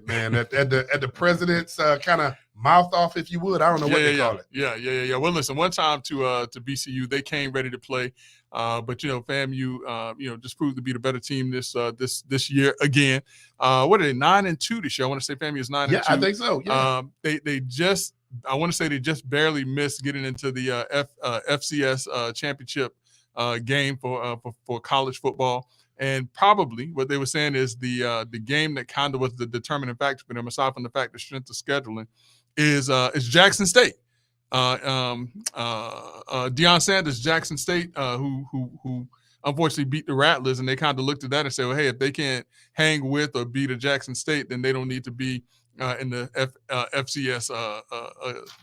man, at the president's kind of mouth off, if you would. I don't know what they call it. Yeah. Well, listen, one time to BCU, they came ready to play, but FAMU, just proved to be the better team this year again. What are they, 9-2 this year? I want to say FAMU is 9-2. Yeah, I think so. Yeah. I want to say they just barely missed getting into the FCS championship game for college football. And probably what they were saying is the game that kind of was the determining factor for them, aside from the fact the strength of scheduling, is Jackson State. Deion Sanders, Jackson State, who unfortunately beat the Rattlers, and they kind of looked at that and said, well, hey, if they can't hang with or beat a Jackson State, then they don't need to be in the FCS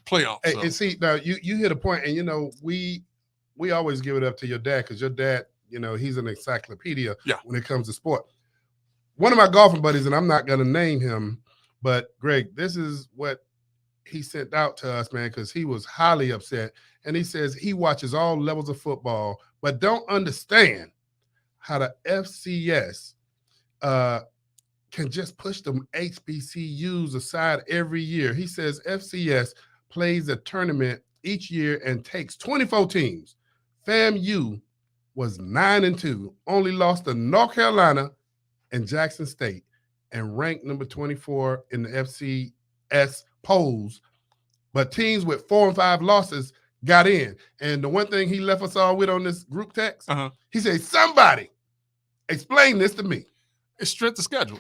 playoffs. So. And see, now you hit a point, and we always give it up to your dad, because your dad, he's an encyclopedia when it comes to sport. One of my golfing buddies, and I'm not going to name him, but Greg, this is what he sent out to us, man, because he was highly upset. And he says he watches all levels of football, but don't understand how the FCS can just push them HBCUs aside every year. He says FCS plays a tournament each year and takes 24 teams. FAMU was 9-2, only lost to North Carolina and Jackson State, and ranked number 24 in the FCS polls. But teams with 4 and 5 losses got in. And the one thing he left us all with on this group text, he said, somebody explain this to me. It's strength of schedule.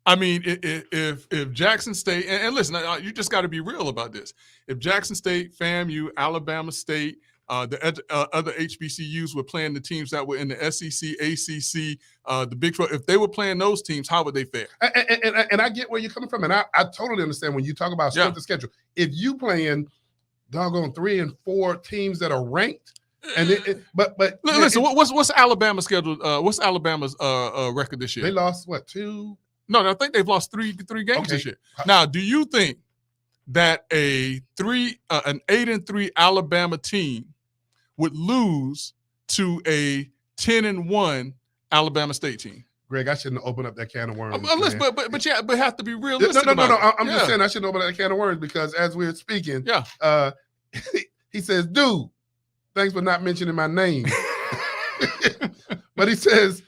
I mean, if Jackson State, and listen, you just got to be real about this. If Jackson State, FAMU, Alabama State, the other HBCUs were playing the teams that were in the SEC, ACC, the Big 12. If they were playing those teams, how would they fare? And I get where you're coming from, and I totally understand when you talk about strength of schedule. If you playing doggone 3 and 4 teams that are ranked, but listen, what's Alabama's schedule? What's Alabama's record this year? They lost 2? No, I think they've lost three games this year. Now, do you think that an 8-3 Alabama team would lose to a 10-1 Alabama State team? Greg, I shouldn't open up that can of worms. But have to be realistic. No. I'm just saying I shouldn't open up that can of worms, because as we're speaking, he says, dude, thanks for not mentioning my name. But he says,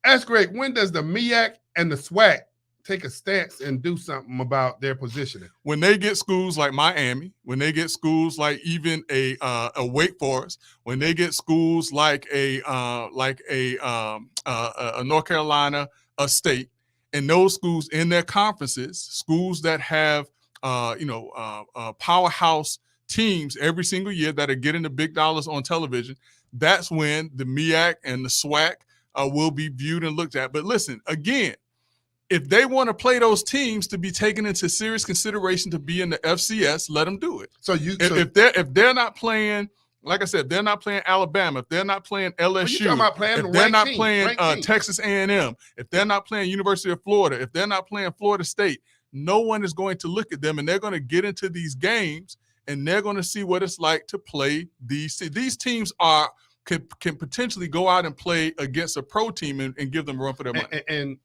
ask Greg, when does the MEAC and the SWAC take a stance and do something about their positioning? When they get schools like Miami, when they get schools like even a Wake Forest, when they get schools like a North Carolina, a State, and those schools in their conferences, schools that have powerhouse teams every single year that are getting the big dollars on television, that's when the MEAC and the SWAC will be viewed and looked at. But listen, again, if they want to play those teams to be taken into serious consideration to be in the FCS, let them do it. If they're not playing, like I said, they're not playing Alabama, if they're not playing LSU, if they're not playing Texas A&M, if they're not playing University of Florida, if they're not playing Florida State, no one is going to look at them, and they're going to get into these games, and they're going to see what it's like to play these teams. Can potentially go out and play against a pro team and give them a run for their money. And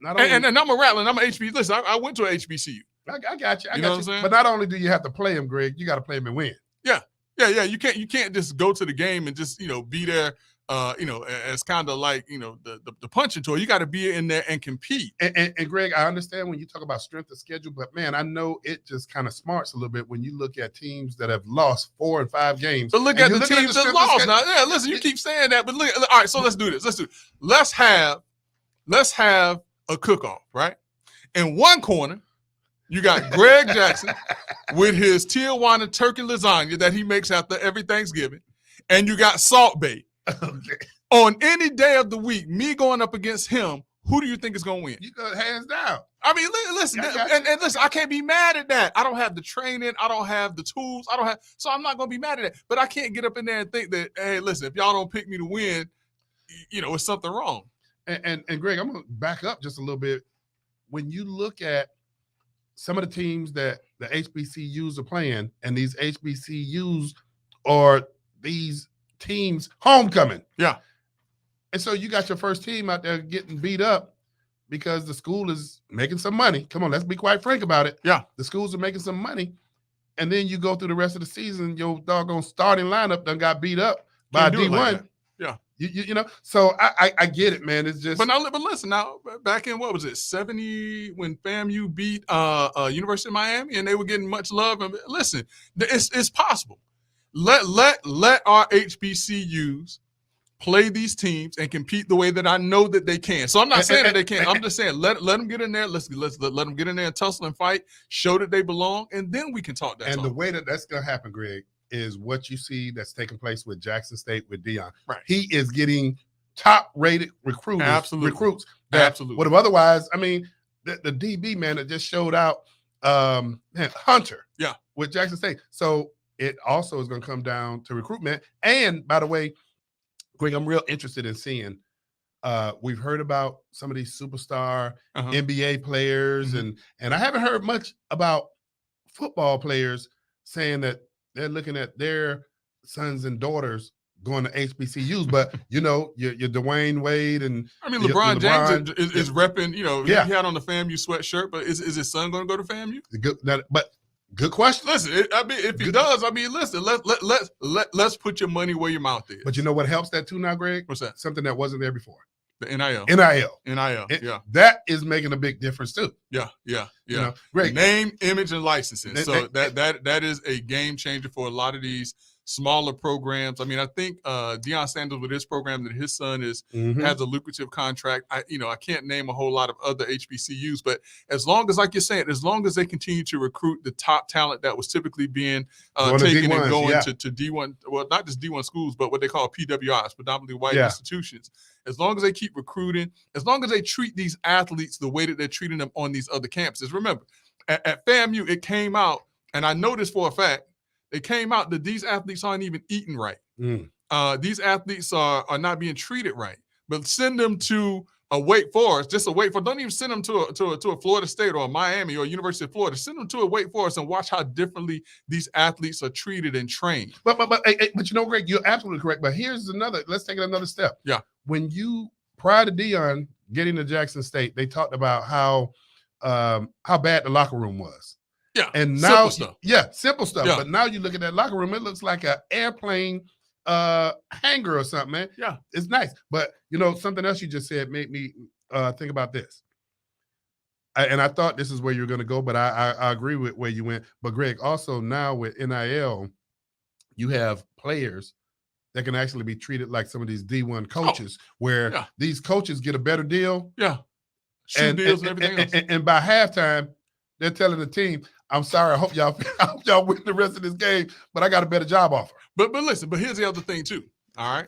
I'm a Rattler, and I'm an HBCU. Listen, I went to an HBCU. I got you. You know what I'm saying? But not only do you have to play them, Greg, you got to play them and win. Yeah. You can't just go to the game and just be there. As kind of like the punching toy. You got to be in there and compete. And Greg, I understand when you talk about strength of schedule, but man, I know it just kind of smarts a little bit when you look at teams that have lost 4 and 5 games. But look at the teams that lost now. Yeah, listen, you keep saying that, but look. All right, so let's do this. Let's have a cook-off, right? In one corner, you got Greg Jackson with his Tijuana turkey lasagna that he makes after every Thanksgiving, and you got Salt Bae. Okay. On any day of the week, me going up against him, who do you think is going to win? You go hands down. I mean, listen, and listen, I can't be mad at that. I don't have the training. I don't have the tools. So I'm not going to be mad at that. But I can't get up in there and think that, hey, listen, if y'all don't pick me to win, it's something wrong. And Greg, I'm going to back up just a little bit. When you look at some of the teams that the HBCUs are playing, and these HBCUs are these teams homecoming. Yeah. And so you got your first team out there getting beat up. because the school is making some money. Come on, let's be quite frank about it. Yeah. The schools are making some money. And then you go through the rest of the season, your doggone starting lineup done got beat up by D1. Like yeah. You know, so I get it, man. It's just. But listen, now back in what was it, 70 when FAMU beat University of Miami and they were getting much love. And listen, it's possible. Let our HBCUs play these teams and compete the way that I know that they can. So I'm not saying that they can't. I'm just saying let them get in there. Let's let them get in there and tussle and fight, show that they belong, and then we can talk that. And the way that's gonna happen, Greg, is what you see that's taking place with Jackson State with Deion. Right. He is getting top-rated recruits that Absolutely. would have otherwise. I mean, the DB man that just showed out, Hunter. Yeah. With Jackson State. So it also is going to come down to recruitment. And by the way, Greg, I'm real interested in seeing. We've heard about some of these superstar NBA players, and I haven't heard much about football players saying that they're looking at their sons and daughters going to HBCUs. But you know, your Dwayne Wade and I mean, LeBron James is repping. You know, he had on the FAMU sweatshirt, but is his son going to go to FAMU? Good question. Listen, I mean, if he does, I mean, listen, let's put your money where your mouth is. But you know what helps that too now, Greg? What's that? Something that wasn't there before. The NIL. Yeah. That is making a big difference too. Yeah. You know, Greg. Name, image, and licensing. So that is a game changer for a lot of these smaller programs. I mean, I think Deion Sanders with his program that his son has a lucrative contract. I can't name a whole lot of other HBCUs, but as long as, like you're saying, as long as they continue to recruit the top talent that was typically being taken and going to D1, well, not just D1 schools, but what they call PWIs, predominantly white institutions. As long as they keep recruiting, as long as they treat these athletes the way that they're treating them on these other campuses. Remember, at FAMU, it came out, and I know this for a fact, it came out that these athletes aren't even eating right. These athletes are not being treated right. But send them to a Wake Forest, just a Wake Forest. Don't even send them to a Florida State or a Miami or University of Florida. Send them to a Wake Forest and watch how differently these athletes are treated and trained. But you know, Greg, you're absolutely correct. But here's another. Let's take it another step. Yeah. When prior to Deion getting to Jackson State, they talked about how bad the locker room was. Yeah, and now simple stuff. Yeah. But now you look at that locker room, it looks like an airplane hangar or something, man. Yeah, it's nice. But you know, something else you just said made me think about this. And I thought this is where you're going to go, but I agree with where you went. But Greg, also now with NIL, you have players that can actually be treated like some of these D1 coaches, where these coaches get a better deal. Yeah, deals and everything else. And by halftime, they're telling the team, I'm sorry, I hope y'all win the rest of this game, but I got a better job offer. But listen, but here's the other thing too, all right?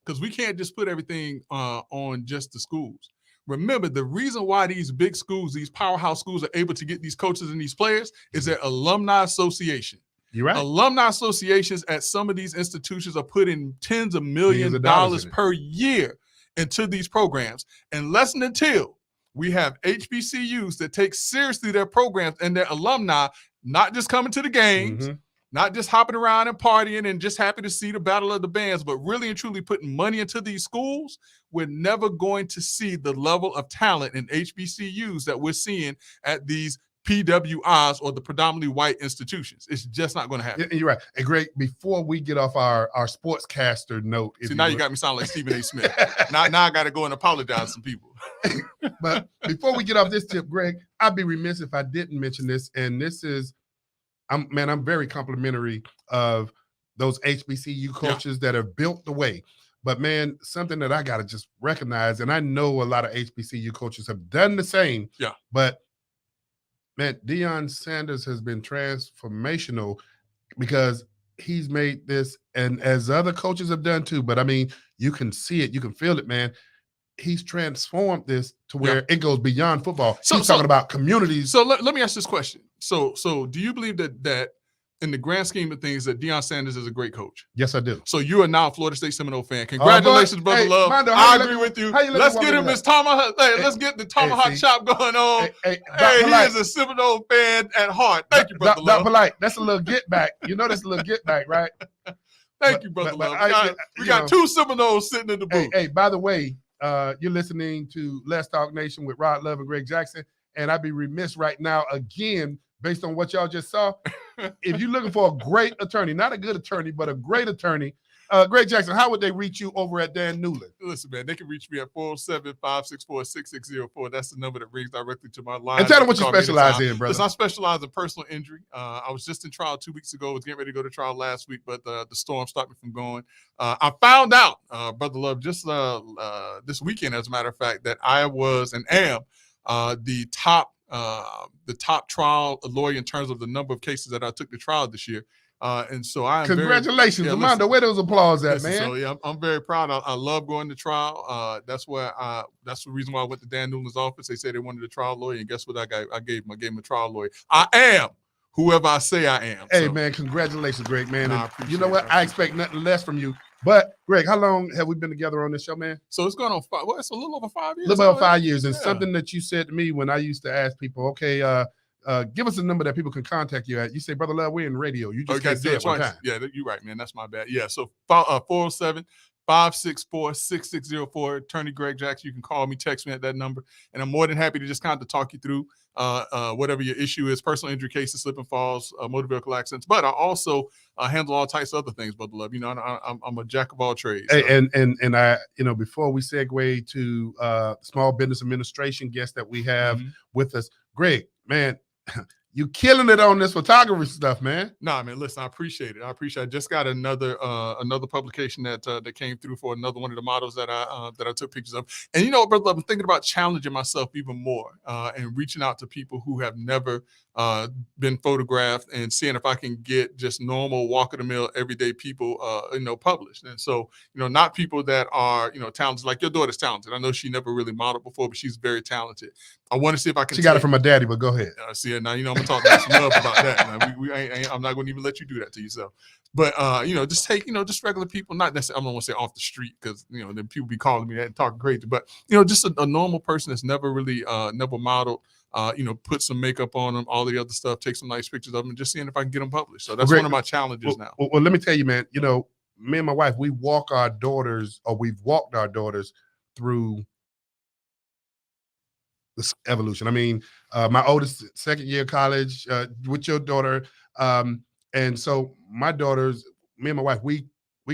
Because we can't just put everything on just the schools. Remember, the reason why these big schools, these powerhouse schools are able to get these coaches and these players is their alumni association. You're right. Alumni associations at some of these institutions are putting tens of millions of dollars per year into these programs. Unless and until we have HBCUs that take seriously their programs and their alumni, not just coming to the games, not just hopping around and partying and just happy to see the battle of the bands, but really and truly putting money into these schools, we're never going to see the level of talent in HBCUs that we're seeing at these PWIs or the predominantly white institutions. It's just not going to happen. You're right. And Greg, before we get off our sportscaster note. See, now you got me sounding like Stephen A. Smith. now I got to go and apologize to some people. But before we get off this tip, Greg, I'd be remiss if I didn't mention this. And this is, I'm very complimentary of those HBCU coaches that have built the way. But man, something that I got to just recognize, and I know a lot of HBCU coaches have done the same. Yeah. But man, Deion Sanders has been transformational because he's made this, and as other coaches have done too, but I mean, you can see it, you can feel it, man. He's transformed this to where it goes beyond football. He's talking about communities. So let me ask this question. So do you believe that in the grand scheme of things that Deion Sanders is a great coach? Yes, I do. So you are now a Florida State Seminole fan. Congratulations, brother Love. Mondo, I agree with you. Let's get him his tomahawk. Hey, let's get the tomahawk chop going on. Hey, he is a Seminole fan at heart. Thank you, brother Love. Polite. That's a little get back. You know that's a little get back, right? Thank you, brother Love. We got two Seminoles sitting in the booth. Hey, by the way, You're listening to Let's Talk Nation with Rod Love and Greg Jackson. And I'd be remiss right now, again, based on what y'all just saw, if you're looking for a great attorney, not a good attorney, but a great attorney, Greg Jackson, how would they reach you over at Dan Newland? Listen, man, they can reach me at 407-564-6604. That's the number that rings directly to my line. And tell them what you specialize in, brother. Listen, I specialize in personal injury. I was just in trial 2 weeks ago. I was getting ready to go to trial last week, but the storm stopped me from going. I found out, Brother Love, just this weekend, as a matter of fact, that I was and am the top trial lawyer in terms of the number of cases that I took to trial this year. And so I am congratulations, Armando. Where those applause at, man? So yeah, I'm very proud. I love going to trial. That's the reason why I went to Dan Newland's office. They said they wanted a trial lawyer, and guess what? I gave him a trial lawyer. I am whoever I say I am. Hey, man, congratulations, Greg, man. And you know what? I expect nothing less from you. But Greg, how long have we been together on this show, man? So it's going on it's a little over 5 years. A little over 5 years. And something that you said to me when I used to ask people, okay, give us a number that people can contact you at. You say, Brother Love, we're in radio. You just got to say it one time. Yeah, you're right, man. That's my bad. Yeah, so 407-564-6604. Attorney Greg Jackson. You can call me, text me at that number, and I'm more than happy to just kind of talk you through whatever your issue is, personal injury cases, slip and falls, motor vehicle accidents. But I also handle all types of other things, Brother Love. You know, I'm a jack of all trades. So. And I, you know, before we segue to Small Business Administration guest that we have with us, Greg, man, you killing it on this photography stuff, man. Nah, man, listen, I appreciate it. I just got another publication that came through for another one of the models that I took pictures of. And you know, Brother Love, I'm thinking about challenging myself even more and reaching out to people who have never been photographed and seeing if I can get just normal walk-of-the-mill everyday people published. And so, you know, not people that are, you know, talented. Like your daughter's talented. I know she never really modeled before, but she's very talented. I want to see if I can. She got it from her daddy, but go ahead. See it now. You know, I'm gonna talk to some love about that. Now, I'm not going to even let you do that to yourself. But you know, just take, you know, just regular people, not necessarily. I don't want to say off the street because you know then people be calling me that and talking crazy. But you know, just a normal person that's never really never modeled. You know, put some makeup on them, all the other stuff, take some nice pictures of them, and just seeing if I can get them published. So that's one of my challenges now. Well, let me tell you, man. You know, me and my wife, we've walked our daughters through this evolution. I mean, my oldest, second year of college with your daughter. And so my daughters, me and my wife, we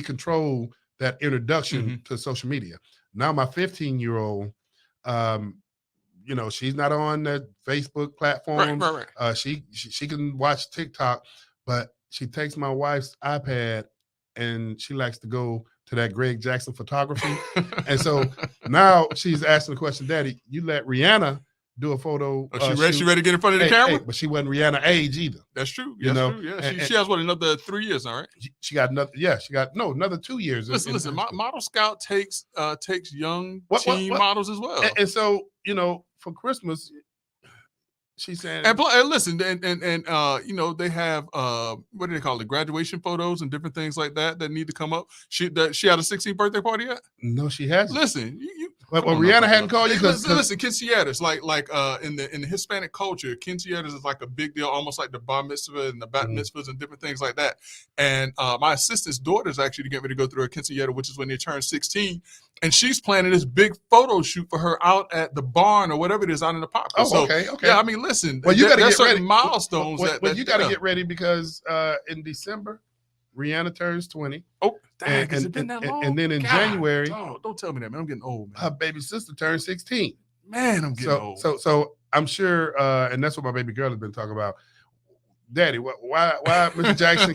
control that introduction to social media. Now my 15-year-old, you know, she's not on the Facebook platform. Right. She can watch TikTok, but she takes my wife's iPad and she likes to go to that Greg Jackson photography. And so now she's asking the question, Daddy, you let Rihanna do a photo. She ready to get in front of the camera? But she wasn't Rihanna age either. That's true. True. Yeah. She has another 3 years, all right? She got another, another 2 years. Listen, Model Scout takes young teen models as well. And so, you know, for Christmas, she's saying, and listen, and you know, they have what do they call it, graduation photos and different things like that need to come up. She had a 16th birthday party yet? No, she hasn't. Listen, well, Rihanna hadn't called you. Listen, quinceañeras, like in the Hispanic culture, quinceañeras is like a big deal, almost like the bar mitzvah and the bat mitzvahs and different things like that. And my assistant's daughter is actually getting ready to go through her quinceañera, which is when they turn 16. And she's planning this big photo shoot for her out at the barn or whatever it is out in the park. Okay. Yeah, I mean, listen. Well, you got to get ready. Milestones. Well, you got to get ready because in December, Rihanna turns 20. Oh, dang, has it been that long? And then in January, don't tell me that, man. I'm getting old, man. Her baby sister turns 16. Man, I'm getting old. So I'm sure, and that's what my baby girl has been talking about. Daddy, why Mr. Jackson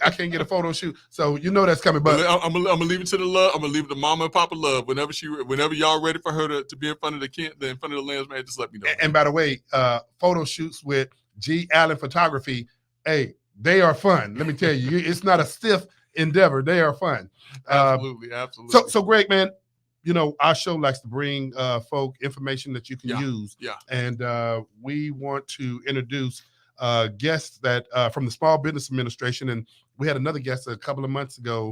I can't get a photo shoot? So you know that's coming. But I'm gonna leave it to the love. I'm gonna leave it to Mama and Papa Love. Whenever y'all ready for her to be in front of in front of the lens, man, just let me know. And by the way, photo shoots with G. Allen Photography, hey, they are fun. Let me tell you, it's not a stiff endeavor. They are fun. Absolutely. So Greg, man, you know, our show likes to bring folk information that you can use. Yeah. And we want to introduce guests that from the Small Business Administration, and we had another guest a couple of months ago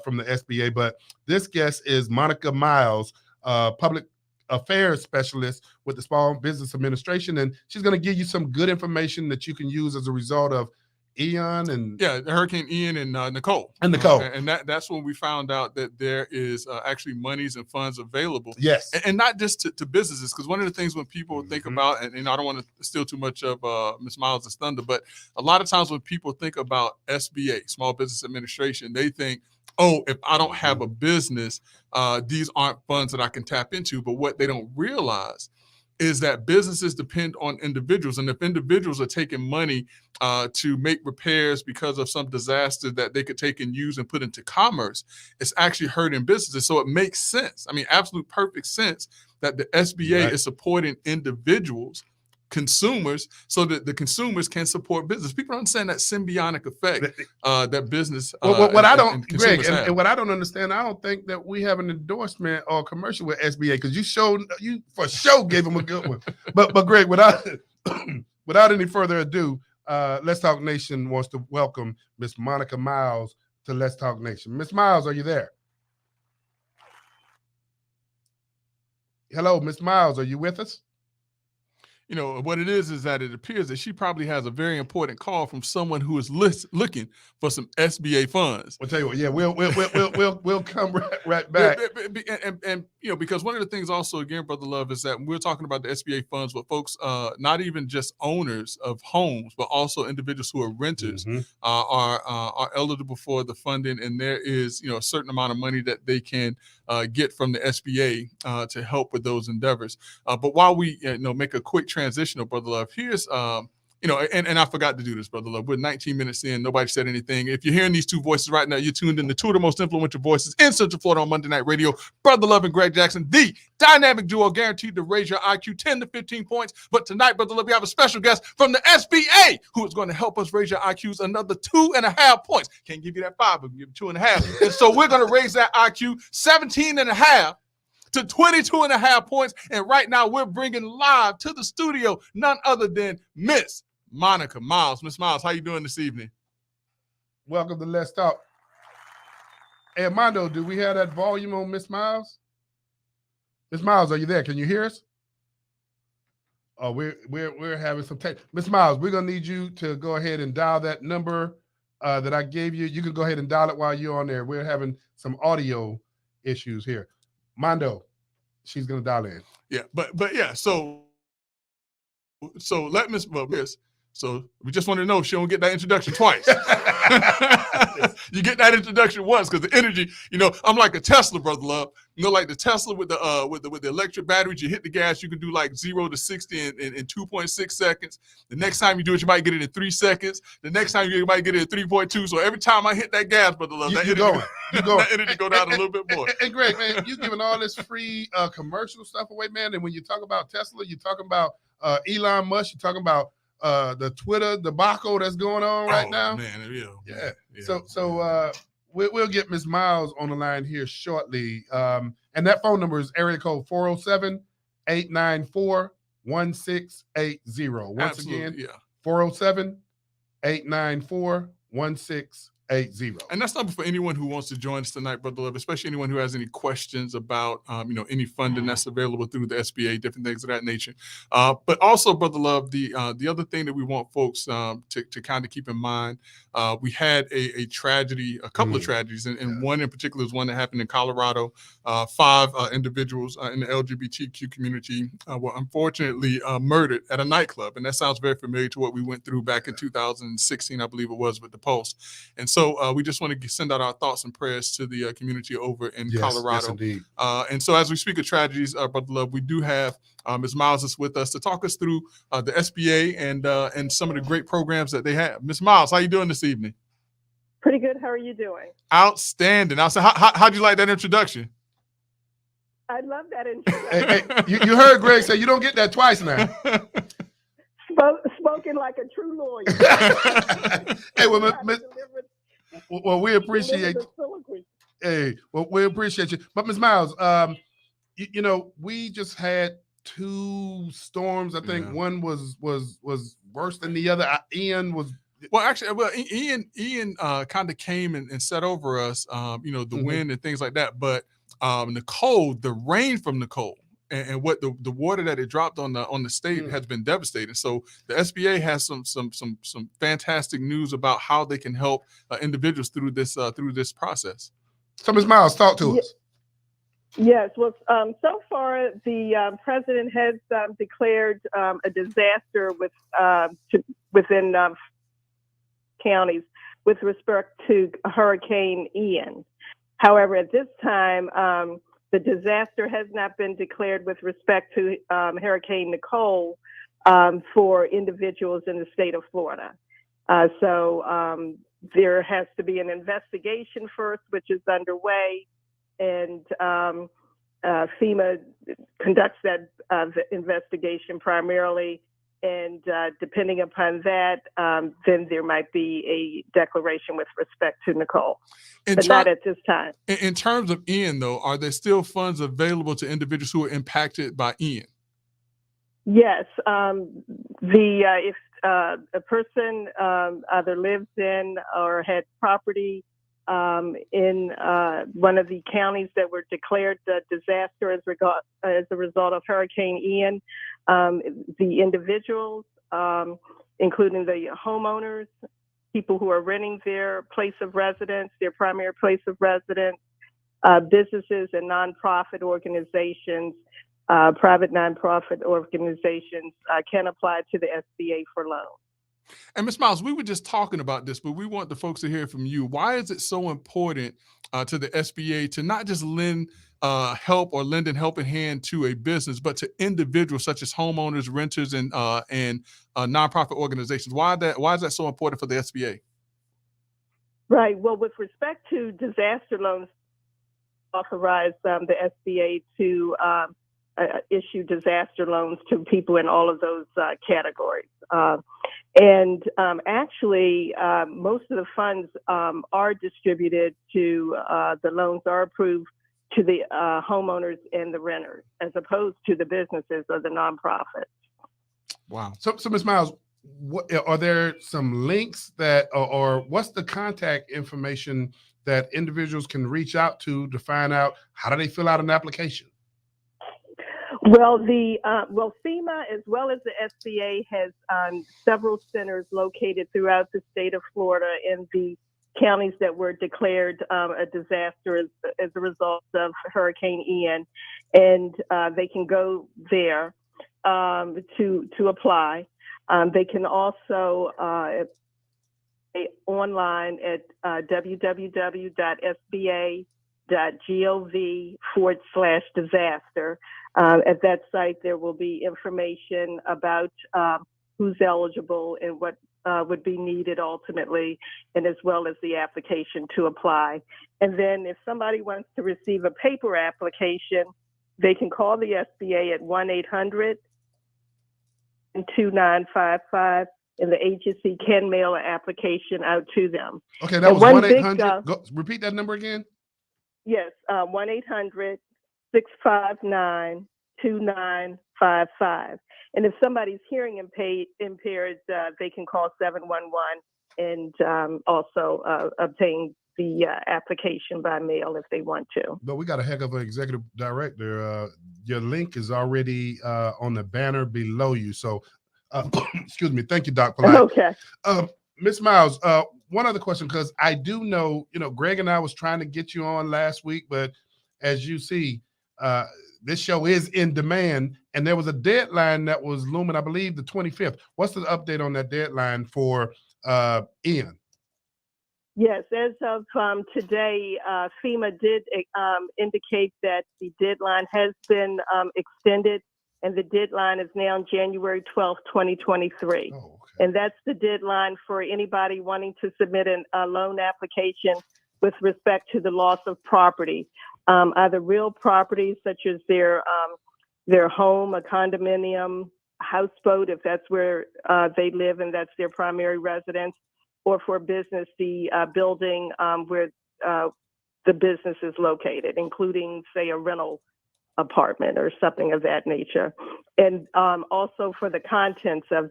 from the SBA, but this guest is Monica Myles, public affairs specialist with the Small Business Administration, and she's going to give you some good information that you can use as a result of Ian and Hurricane Ian and Nicole. And that's when we found out that there is actually monies and funds available. Yes. And not just to businesses, because one of the things when people think about, and I don't want to steal too much of Ms. Myles' thunder, but a lot of times when people think about SBA, Small Business Administration, they think, oh, if I don't have a business, these aren't funds that I can tap into. But what they don't realize is that businesses depend on individuals. And if individuals are taking money to make repairs because of some disaster that they could take and use and put into commerce, it's actually hurting businesses. So it makes sense. I mean, absolute perfect sense that the SBA is supporting individuals, consumers, so that the consumers can support business. People don't understand that symbiotic effect that business. What I don't understand, I don't think that we have an endorsement or commercial with SBA, because you for sure gave them a good one. But Greg, without any further ado, Let's Talk Nation wants to welcome Miss Monica Myles to Let's Talk Nation. Miss Myles, are you there? Hello, Miss Myles, are you with us? You know, what it is that it appears that she probably has a very important call from someone who is looking for some SBA funds. We'll tell you what, yeah, we'll come right back. And you know, because one of the things also, again, Brother Love, is that when we're talking about the SBA funds, what folks, not even just owners of homes, but also individuals who are renters are eligible for the funding. And there is, you know, a certain amount of money that they can get from the SBA to help with those endeavors. But while we make a quick transition, Brother Love, here's and I forgot to do this, Brother Love. We're 19 minutes in. Nobody said anything. If you're hearing these two voices right now, you're tuned in to two of the most influential voices in Central Florida on Monday Night Radio. Brother Love and Greg Jackson, the dynamic duo guaranteed to raise your IQ 10 to 15 points. But tonight, Brother Love, we have a special guest from the SBA who is going to help us raise your IQs another 2.5 points. Can't give you that 5, but give you 2.5. And so we're going to raise that IQ 17.5 to 22.5 points. And right now we're bringing live to the studio none other than Miss Monica Myles. Miss Myles, how you doing this evening? Welcome to Let's Talk. Hey, Armando, do we have that volume on Miss Myles? Miss Myles, are you there? Can you hear us? Oh, we're having some tech. Miss Myles, we're gonna need you to go ahead and dial that number that I gave you. You can go ahead and dial it while you're on there. We're having some audio issues here. Mondo, she's gonna dial in. Yeah, but yeah, so let Miss So we just want to know if she don't get that introduction twice. You get that introduction once, because the energy, I'm like a Tesla, Brother Love. Like the Tesla with the electric batteries, you hit the gas, you can do like 0 to 60 in 2.6 seconds. The next time you do it, you might get it in 3 seconds. The next time you might get it in 3.2. So every time I hit that gas, Brother Love, that energy go down a little bit more. And Greg, man, you giving all this free commercial stuff away, man. And when you talk about Tesla, you're talking about Elon Musk, you're talking about the Twitter debacle that's going on right now. Man, yeah. So we'll get Ms. Myles on the line here shortly. And that phone number is area code 407-894-1680. Once again, 407-894-1680. And that's number for anyone who wants to join us tonight, Brother Love, especially anyone who has any questions about, any funding that's available through the SBA, different things of that nature. But also, Brother Love, the other thing that we want folks to kind of keep in mind, we had a tragedy, a couple of tragedies, and one in particular is one that happened in Colorado. 5 individuals in the LGBTQ community were unfortunately murdered at a nightclub. And that sounds very familiar to what we went through back in 2016, I believe it was, with the Pulse. And so we just want to send out our thoughts and prayers to the community over in Colorado. Yes, indeed. And so as we speak of tragedies, Brother Love, we do have Ms. Myles is with us to talk us through the SBA and some of the great programs that they have. Ms. Myles, how you doing this evening? Pretty good. How are you doing? Outstanding. I said, how'd you like that introduction? I love that introduction. Hey, you heard Greg say you don't get that twice now. Spoken like a true lawyer. Hey, well, we appreciate. Hey, well, we appreciate you. But Ms. Myles, we just had 2 storms. I think one was worse than the other. Ian was. Ian kind of came and set over us. The wind and things like that. But Nicole, the rain from Nicole and what the water that it dropped on the state has been devastating. So the SBA has some fantastic news about how they can help individuals through this process. So, Ms. Myles, talk to us. Yes, well, so far the president has declared a disaster within counties with respect to Hurricane Ian. However, at this time, the disaster has not been declared with respect to Hurricane Nicole for individuals in the state of Florida. So there has to be an investigation first, which is underway, and FEMA conducts that investigation primarily. And depending upon that, then there might be a declaration with respect to Nicole, but not at this time. In terms of Ian, though, are there still funds available to individuals who are impacted by Ian? Yes. If a person either lives in or had property in one of the counties that were declared a disaster as a result of Hurricane Ian, the individuals, including the homeowners, people who are renting their place of residence, their primary place of residence, businesses and nonprofit organizations, private nonprofit organizations can apply to the SBA for loans. And Ms. Myles, we were just talking about this, but we want the folks to hear from you. Why is it so important to the SBA to not just lend help or lend a helping hand to a business, but to individuals such as homeowners, renters, and nonprofit organizations? Why is that so important for the SBA? Right. Well, with respect to disaster loans, authorize the SBA to issue disaster loans to people in all of those categories. Actually, most of the funds are distributed to, the loans are approved to the homeowners and the renters, as opposed to the businesses or the nonprofits. Wow. So Ms. Myles, are there some links that, or what's the contact information that individuals can reach out to find out how do they fill out an application? Well, FEMA as well as the SBA has several centers located throughout the state of Florida in the counties that were declared a disaster as a result of Hurricane Ian, and they can go there to apply. They can also online at www.sba.gov/disaster. At that site, there will be information about who's eligible and what would be needed ultimately, and as well as the application to apply. And then if somebody wants to receive a paper application, they can call the SBA at 1-800-2955, and the agency can mail an application out to them. Okay, that was 1-800. Repeat that number again. Yes, 1-800-659-2955. And if somebody's hearing impaired, they can call 711 and also obtain the application by mail if they want to. But we got a heck of an executive director. Your link is already on the banner below you. So, excuse me. Thank you, Doc Polite. Okay. Ms. Myles, one other question, because I do know, Greg and I was trying to get you on last week, but as you see, this show is in demand, and there was a deadline that was looming, I believe, the 25th. What's the update on that deadline for Ian? Yes, as of today, FEMA did indicate that the deadline has been extended, and the deadline is now January 12th, 2023. Oh, okay. And that's the deadline for anybody wanting to submit a loan application with respect to the loss of property, either real property such as their home, a condominium, houseboat, if that's where they live and that's their primary residence, or for business, the building where the business is located, including, say, a rental apartment or something of that nature, and also for the contents of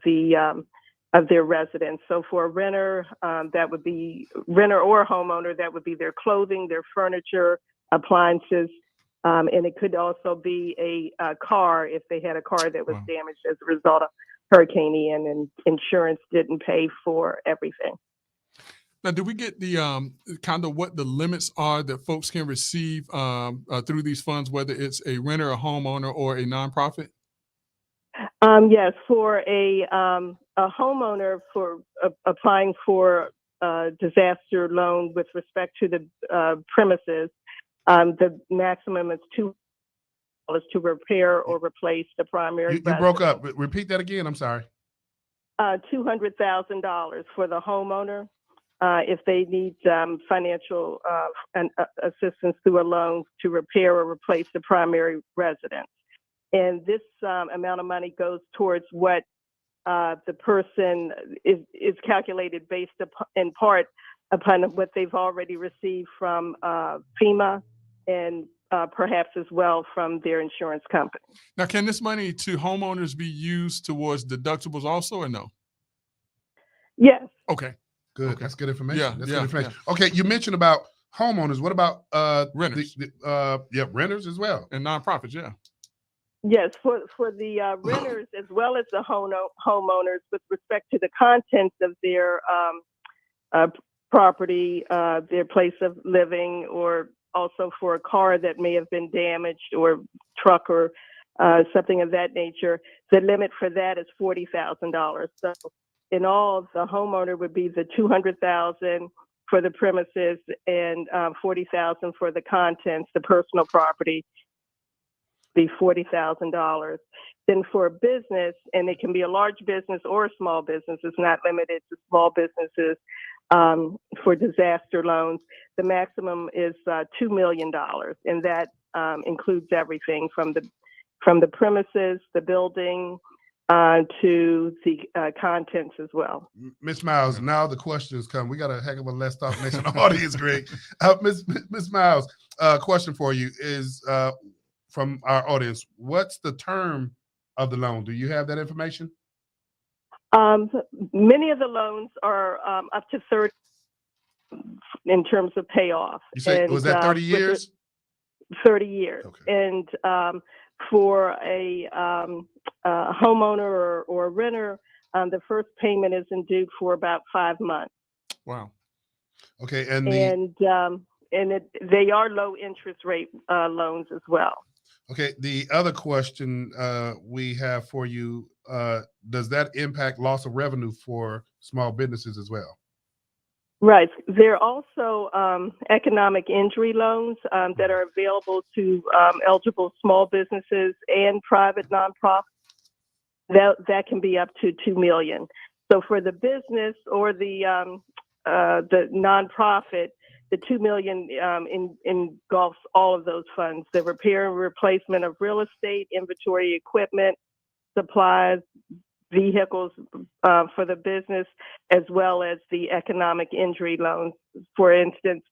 their residence. So for a renter, that would be renter or homeowner, that would be their clothing, their furniture, appliances, And it could also be a car if they had a car that was Wow. damaged as a result of Hurricane Ian and insurance didn't pay for everything. Now, do we get the kind of what the limits are that folks can receive through these funds, whether it's a renter, a homeowner, or a nonprofit? Yes, for a homeowner for applying for a disaster loan with respect to the premises, the maximum is $2 to repair or replace the primary. You broke up. Repeat that again. I'm sorry. $200,000 for the homeowner if they need financial assistance through a loan to repair or replace the primary residence. And this amount of money goes towards what the person is calculated based in part upon what they've already received from FEMA and perhaps as well from their insurance company. Now, can this money to homeowners be used towards deductibles also, or no? Yes. Okay. Good. Okay. That's good information. Yeah, That's yeah, good information. Okay, you mentioned about homeowners. What about Renters. Renters as well? And nonprofits, yeah. Yes, for the renters as well as the homeowners with respect to the contents of their property, their place of living, or also for a car that may have been damaged or truck or something of that nature. The limit for that is $40,000. So in all, the homeowner would be the $200,000 for the premises and $40,000 for the contents, the personal property, be $40,000. Then for a business, and it can be a large business or a small business, it's not limited to small businesses. For disaster loans, the maximum is $2 million, and that includes everything from the premises, the building, to the contents as well. Ms. Myles, now the questions come. We got a heck of a Let's Talk Nation audience, Greg. Ms. Myles, question for you is from our audience. What's the term of the loan? Do you have that information? Many of the loans are up to 30 in terms of payoff. You say, was that 30 years? 30 years. Okay. And for a homeowner or a renter, the first payment isn't due for about 5 months. Wow. Okay, they are low interest rate loans as well. Okay, the other question we have for you, does that impact loss of revenue for small businesses as well? Right. There are also economic injury loans that are available to eligible small businesses and private nonprofits. That can be up to $2 million. So for the business or the nonprofit, the $2 million engulfs all of those funds: the repair and replacement of real estate, inventory, equipment, supplies, vehicles for the business, as well as the economic injury loans. For instance,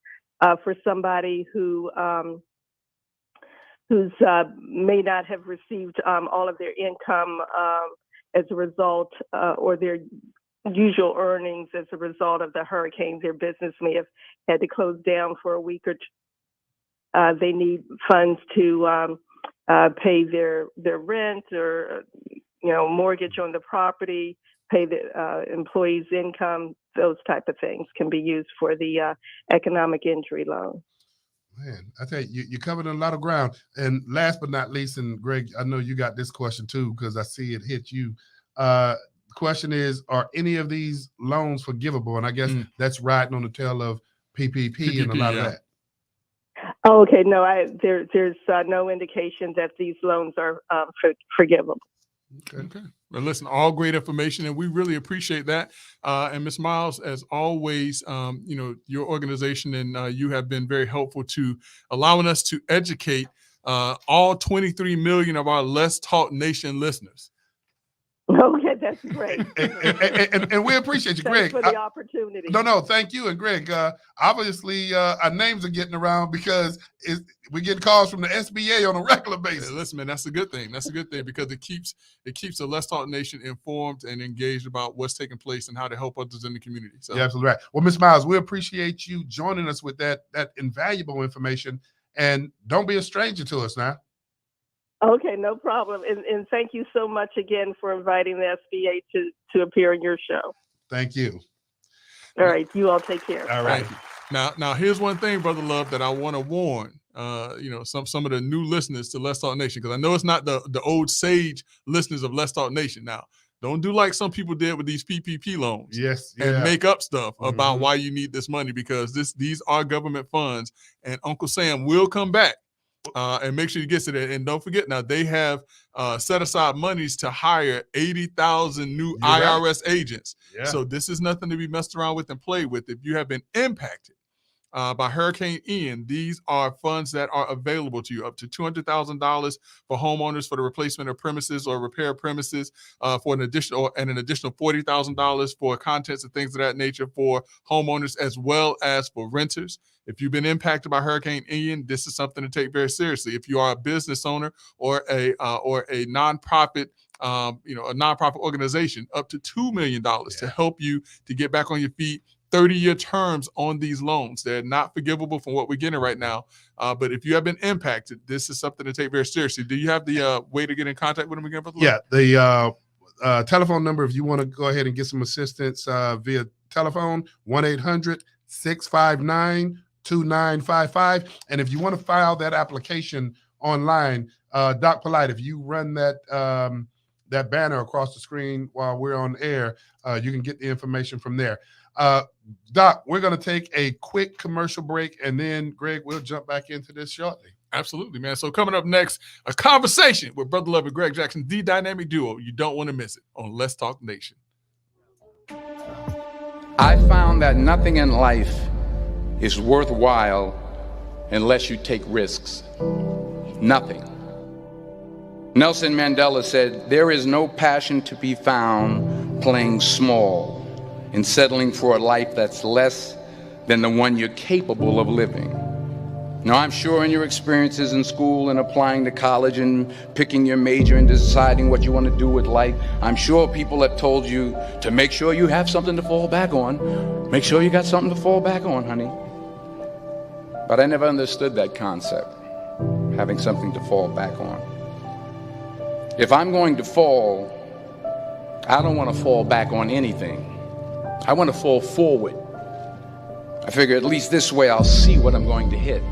for somebody who's may not have received all of their income as a result, or their usual earnings as a result of the hurricane, their business may have had to close down for a week or two. They need funds to pay their rent or mortgage on the property, pay the employees' income. Those type of things can be used for the economic injury loan. Man, I tell you, you covered a lot of ground. And last but not least, and Greg, I know you got this question too, because I see it hit you. The question is, are any of these loans forgivable? And I guess that's riding on the tail of PPP and a lot of that. Oh, okay. No, there's no indication that these loans are forgivable. Okay. Well, listen, all great information, and we really appreciate that. And Ms. Myles, as always, your organization and you have been very helpful to allowing us to educate all 23 million of our Let's Talk Nation listeners. Okay, that's great. and we appreciate you, Greg. Thanks for the opportunity. No, thank you. And Greg, obviously our names are getting around because we get calls from the SBA on a regular basis. Yeah, listen, man, that's a good thing. That's a good thing because it keeps the Let's Talk Nation informed and engaged about what's taking place and how to help others in the community. So you're absolutely right. Well, Ms. Myles, we appreciate you joining us with that invaluable information. and don't be a stranger to us now. Okay, no problem. And thank you so much again for inviting the SBA to appear in your show. Thank you. All right, you all take care. All right. Now here's one thing, Brother Love, that I want to warn some of the new listeners to Let's Talk Nation, because I know it's not the old sage listeners of Let's Talk Nation. Now, don't do like some people did with these PPP loans. Yes, and make up stuff about why you need this money, because these are government funds, and Uncle Sam will come back and make sure you get to that. And don't forget, now they have set aside monies to hire 80,000 new IRS agents. Yeah. So this is nothing to be messed around with and played with. If you have been impacted by Hurricane Ian, these are funds that are available to you, up to $200,000 for homeowners for the replacement of premises or repair premises, for an additional $40,000 for contents and things of that nature for homeowners, as well as for renters. If you've been impacted by Hurricane Ian, this is something to take very seriously. If you are a business owner or a nonprofit, a nonprofit organization, up to $2 million to help you to get back on your feet. 30-year terms on these loans. They're not forgivable from what we're getting right now. But if you have been impacted, this is something to take very seriously. Do you have the way to get in contact with them again? Yeah, the telephone number, if you want to go ahead and get some assistance via telephone, 1-800-659-2955. And if you want to file that application online, Doc Polite, if you run that banner across the screen while we're on air, you can get the information from there. Doc, we're going to take a quick commercial break, and then, Greg, we'll jump back into this shortly. Absolutely, man. So coming up next, a conversation with Brother Love and Greg Jackson, the dynamic duo. You don't want to miss it on Let's Talk Nation. I found that nothing in life is worthwhile unless you take risks. Nothing. Nelson Mandela said, "There is no passion to be found playing small and settling for a life that's less than the one you're capable of living." Now, I'm sure in your experiences in school and applying to college and picking your major and deciding what you want to do with life, I'm sure people have told you to make sure you have something to fall back on. Make sure you got something to fall back on, honey. But I never understood that concept, having something to fall back on. If I'm going to fall, I don't want to fall back on anything. I want to fall forward. I figure at least this way I'll see what I'm going to hit.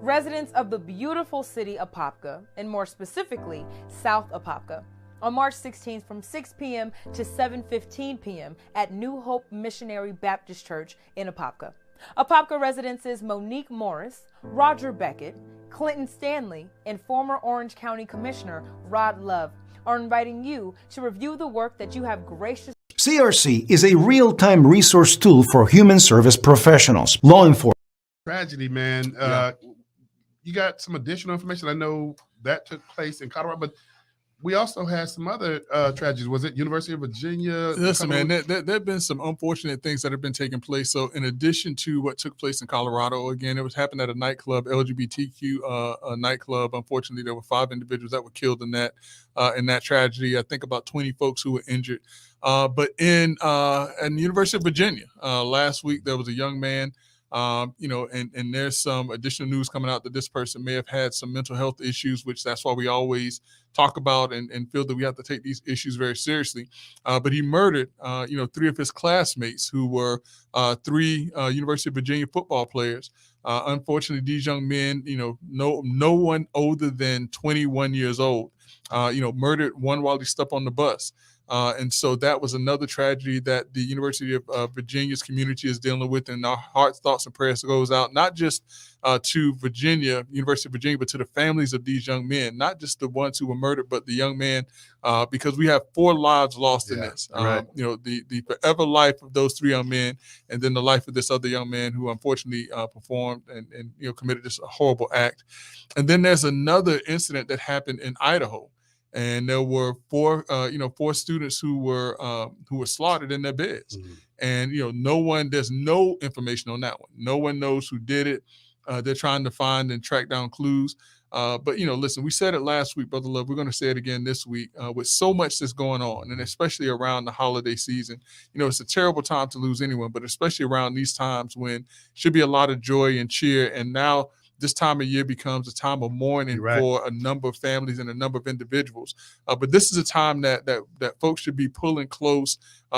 Residents of the beautiful city Apopka, and more specifically, South Apopka, on March 16th from 6 p.m. to 7:15 p.m. at New Hope Missionary Baptist Church in Apopka. Apopka residents Monique Morris, Roger Beckett, Clinton Stanley, and former Orange County Commissioner Rod Love are inviting you to review the work that you have graciously. CRC is a real-time resource tool for human service professionals, law enforcement. Tragedy, man. You got some additional information? I know that took place in Colorado, but we also had some other tragedies. Was it University of Virginia? Listen, man, there have been some unfortunate things that have been taking place. So in addition to what took place in Colorado, again, it was happened at a nightclub, LGBTQ nightclub. Unfortunately, there were 5 individuals that were killed in that tragedy. I think about 20 folks who were injured. But in the University of Virginia, last week, there was a young man, and there's some additional news coming out that this person may have had some mental health issues, which that's why we always talk about and feel that we have to take these issues very seriously. But he murdered, 3 of his classmates who were 3 University of Virginia football players. Unfortunately, these young men, no one older than 21 years old, murdered one while he stepped on the bus. And so that was another tragedy that the University of Virginia's community is dealing with. And our hearts, thoughts, and prayers goes out, not just to Virginia, University of Virginia, but to the families of these young men, not just the ones who were murdered, but the young man, because we have 4 lives lost in this. Right. The forever life of those 3 young men, and then the life of this other young man who unfortunately performed and committed this horrible act. And then there's another incident that happened in Idaho. And there were 4 students who were slaughtered in their beds. Mm-hmm. And, there's no information on that one. No one knows who did it. They're trying to find and track down clues. But, listen, we said it last week, Brother Love. We're going to say it again this week with so much that's going on, and especially around the holiday season. It's a terrible time to lose anyone, but especially around these times when should be a lot of joy and cheer. And now this time of year becomes a time of mourning Right. for a number of families and a number of individuals. But this is a time that folks should be pulling close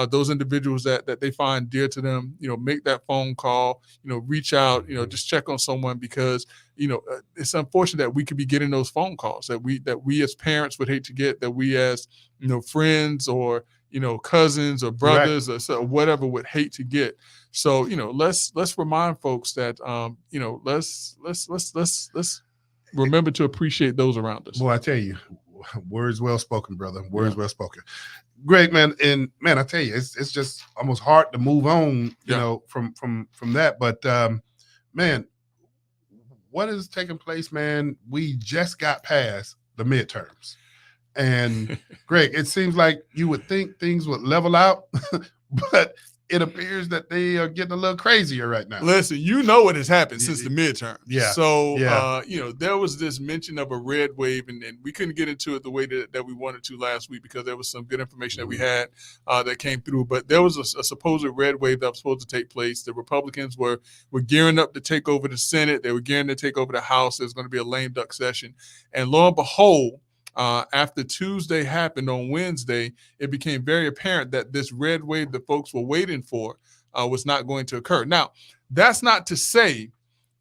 those individuals that they find dear to them. Make that phone call. Reach out. Just check on someone, because it's unfortunate that we could be getting those phone calls that we as parents would hate to get, that we as friends or cousins or brothers or so, whatever would hate to get. So let's remind folks that let's remember to appreciate those around us. Boy, I tell you, words well spoken, brother. Words well spoken. Great, man. And man, I tell you, it's just almost hard to move on, from that. But man, what is taking place, man? We just got past the midterms. And Greg, it seems like you would think things would level out, but it appears that they are getting a little crazier right now. Listen, what has happened since the midterm. Yeah. So, there was this mention of a red wave, and we couldn't get into it the way that we wanted to last week, because there was some good information that we had that came through. But there was a supposed red wave that was supposed to take place. The Republicans were gearing up to take over the Senate. They were gearing to take over the House. There's going to be a lame duck session. And lo and behold, after Tuesday happened on Wednesday, it became very apparent that this red wave that folks were waiting for was not going to occur. Now, that's not to say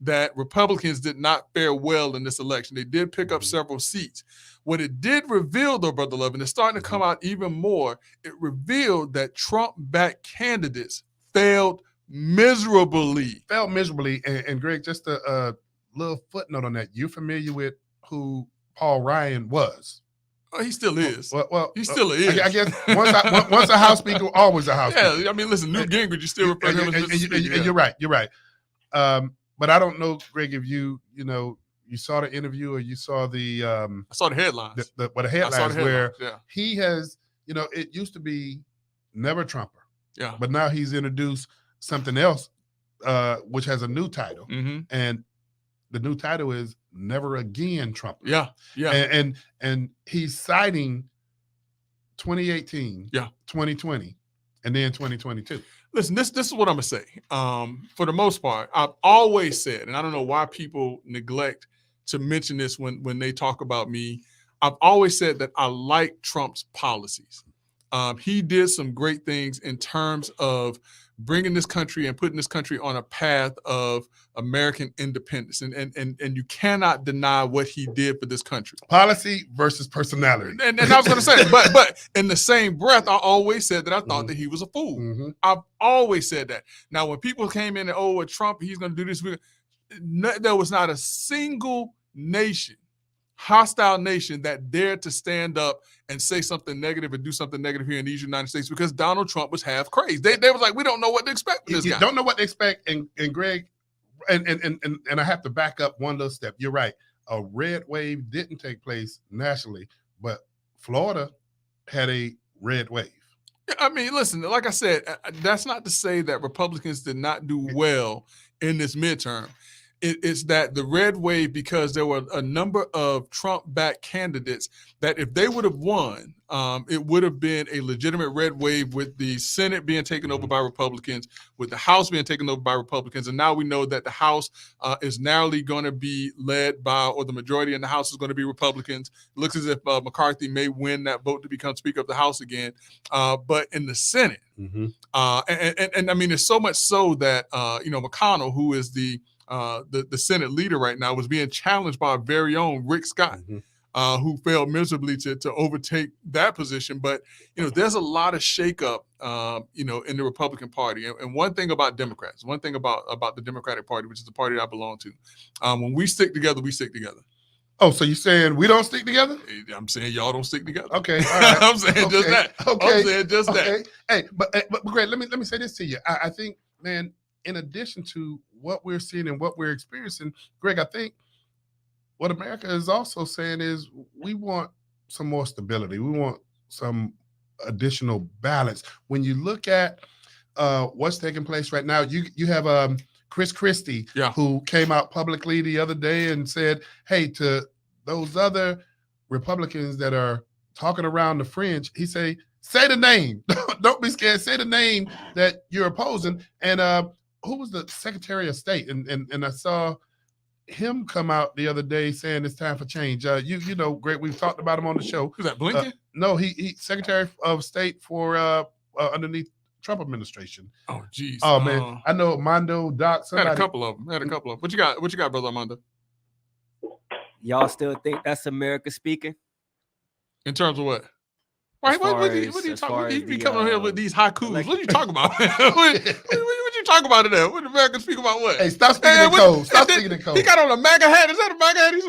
that Republicans did not fare well in this election. They did pick up several seats. What it did reveal, though, Brother Love, and it's starting to come out even more, it revealed that Trump-backed candidates failed miserably. And Greg, just a little footnote on that. You familiar with who Paul Ryan was? Oh, he still is. Well, he still is. I guess once a House Speaker, always a House Speaker. Yeah, I mean, listen, Newt Gingrich, you still refer to him as Mr. Speaker. You're right. You're right. But I don't know, Greg, if you saw the interview or you saw the I saw the headlines. The headlines where he has, it used to be never Trumper. Yeah. But now he's introduced something else, which has a new title. Mm-hmm. And the new title is Never Again Trump. Yeah. And he's citing 2018, 2020, and then 2022. Listen, this is what I'm gonna say. For the most part, I've always said, and I don't know why people neglect to mention this when they talk about me. I've always said that I like Trump's policies. He did some great things in terms of bringing this country and putting this country on a path of American independence. And you cannot deny what he did for this country. Policy versus personality. And I was going to say, but in the same breath, I always said that I thought that he was a fool. Mm-hmm. I've always said that. Now, when people came in and, with Trump, he's going to do this. There was not a single nation, hostile nation, that dared to stand up and say something negative and do something negative here in these United States, because Donald Trump was half crazy. They was like, we don't know what to expect from this guy. Don't know what to expect. And Greg, and I have to back up one little step. You're right. A red wave didn't take place nationally, but Florida had a red wave. I mean, listen, like I said, that's not to say that Republicans did not do well in this midterm. It's that the red wave, because there were a number of Trump-backed candidates that if they would have won, it would have been a legitimate red wave, with the Senate being taken over by Republicans, with the House being taken over by Republicans. And now we know that the House is narrowly going to be led by, or the majority in the House is going to be Republicans. It looks as if McCarthy may win that vote to become Speaker of the House again. But in the Senate, and I mean, it's so much so that, McConnell, who is the Senate leader right now, was being challenged by our very own Rick Scott, who failed miserably to overtake that position. But, there's a lot of shakeup, in the Republican Party. And one thing about Democrats, one thing about the Democratic Party, which is the party that I belong to, when we stick together, we stick together. Oh, so you're saying we don't stick together? I'm saying y'all don't stick together. Okay, all right. I'm saying just that. Okay. I'm saying just that. Hey, but Greg, let me say this to you. I think, man, in addition to what we're seeing and what we're experiencing, Greg, I think what America is also saying is we want some more stability. We want some additional balance. When you look at what's taking place right now, you have Chris Christie, who came out publicly the other day and said, hey, to those other Republicans that are talking around the fringe, he say the name. Don't be scared. Say the name that you're opposing. And who was the Secretary of State? And I saw him come out the other day saying it's time for change. You know, Greg, we've talked about him on the show. Who's that, Blinken? No, he Secretary of State for underneath Trump administration. Oh, geez. Oh man, I know Armando, Doc. Somebody. Had a couple of them. What you got? What you got, brother Armando? Y'all still think that's America speaking? In terms of what? Right, what are you talking about? You be coming here with these haikus. What are you talking about? what you talking about in there? What America speak about what? Hey, stop speaking in code. Stop speaking in code. He got on a MAGA hat. Is that a MAGA hat he's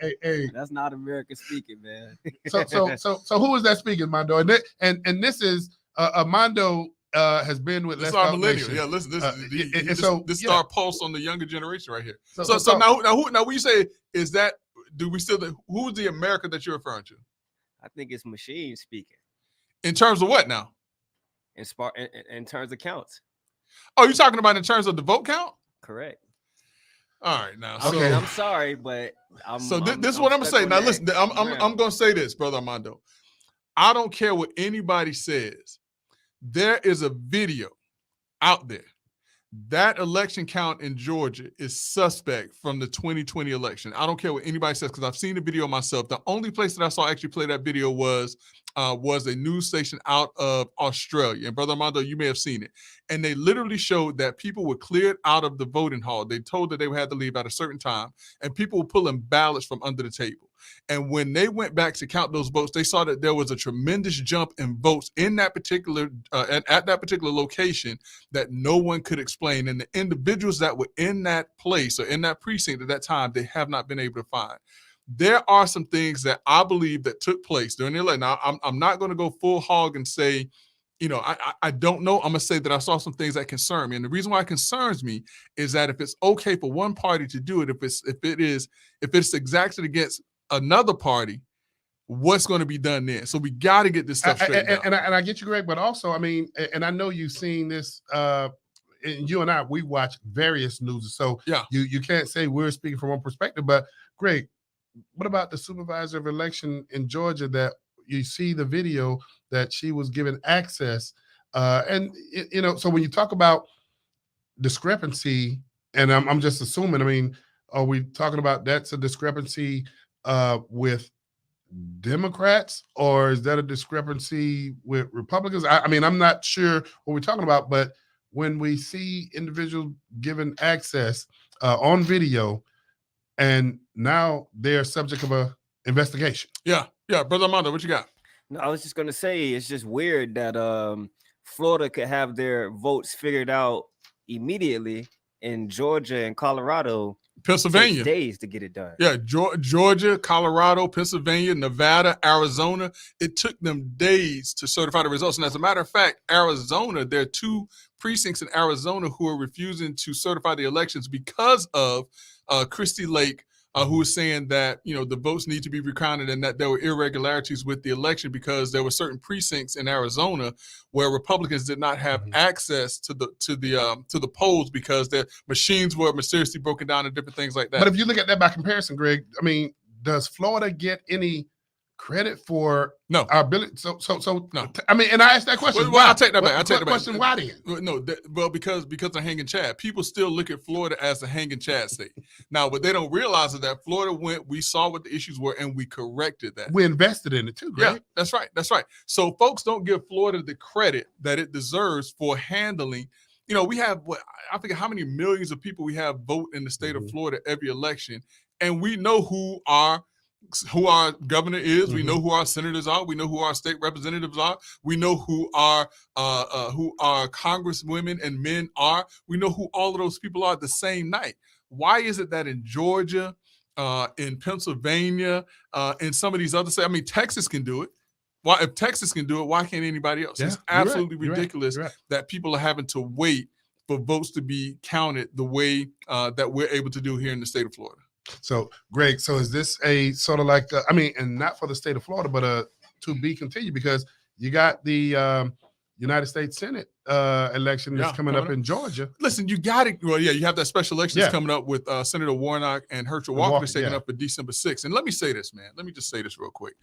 wearing? hey. That's not America speaking, man. So who is that speaking, Mondo? And this is Mondo has been with This Let's our Talk millennial. Nation. Yeah, listen, this is yeah. our pulse on the younger generation right here. So now when you say is that, do we still, who's the America that you're referring to? I think it's machine speaking. In terms of what now? In terms of counts. Oh, you're talking about in terms of the vote count? Correct. All right, now. Okay, I'm sorry, but this is what I'm gonna say. Now listen, I'm gonna say this, brother Armando. I don't care what anybody says. There is a video out there. That election count in Georgia is suspect from the 2020 election. I don't care what anybody says because I've seen the video myself. The only place that I saw actually play that video was a news station out of Australia. And Brother Armando, you may have seen it. And they literally showed that people were cleared out of the voting hall. They told that they had to leave at a certain time, and people were pulling ballots from under the table. And when they went back to count those votes, they saw that there was a tremendous jump in votes in that particular at that particular location that no one could explain. And the individuals that were in that place or in that precinct at that time, they have not been able to find. There are some things that I believe that took place during the election. Now, I'm not going to go full hog and say, you know, I don't know. I'm going to say that I saw some things that concern me. And the reason why it concerns me is that if it's okay for one party to do it, if it's exacted against another party, what's going to be done then? So we got to get this stuff straight out. And I get you, Greg, but also, I mean, and I know you've seen this, and you and I, we watch various news. So yeah, you can't say we're speaking from one perspective, but Greg, what about the supervisor of election in Georgia that you see the video that she was given access? And, you know, so when you talk about discrepancy, and I'm just assuming, I mean, are we talking about that's a discrepancy with Democrats, or is that a discrepancy with Republicans? I mean, I'm not sure what we're talking about, but when we see individuals given access on video, and now they're subject of a investigation. Yeah, Brother Armando, what you got? No, I was just gonna say it's just weird that Florida could have their votes figured out immediately, in Georgia and Colorado, Pennsylvania, days to get it done. Yeah, Georgia, Colorado, Pennsylvania, Nevada, Arizona. It took them days to certify the results. And as a matter of fact, Arizona, there are 2 precincts in Arizona who are refusing to certify the elections because of Christy Lake, who is saying that, you know, the votes need to be recounted and that there were irregularities with the election because there were certain precincts in Arizona where Republicans did not have access to the polls because their machines were mysteriously broken down and different things like that. But if you look at that by comparison, Greg, I mean, does Florida get any credit for our ability? So no. I mean, and I asked that question. Well, I'll take that back. I'll take that back. Question, why then? No, because of hanging Chad. People still look at Florida as a hanging Chad state. Now, what they don't realize is that Florida we saw what the issues were, and we corrected that. We invested in it too, Greg. Yeah, that's right. That's right. So folks don't give Florida the credit that it deserves for handling. You know, we have I forget how many millions of people we have vote in the state of Florida every election, and we know who our governor is. We know who our senators are. We know who our state representatives are. We know who our congresswomen and men are. We know who all of those people are the same night. Why is it that in Georgia, in Pennsylvania, in some of these other states, I mean, Texas can do it. Why, if Texas can do it, why can't anybody else? Yeah, it's absolutely ridiculous that people are having to wait for votes to be counted the way that we're able to do here in the state of Florida. So, Greg, so is this a sort of like, I mean, and not for the state of Florida, but to be continued, because you got the United States Senate election that's coming up in Georgia. Listen, you got it. Well, yeah, you have that special election that's coming up with Senator Warnock and Herschel Walker taking up for December 6th. And let me say this, man. Let me just say this real quick.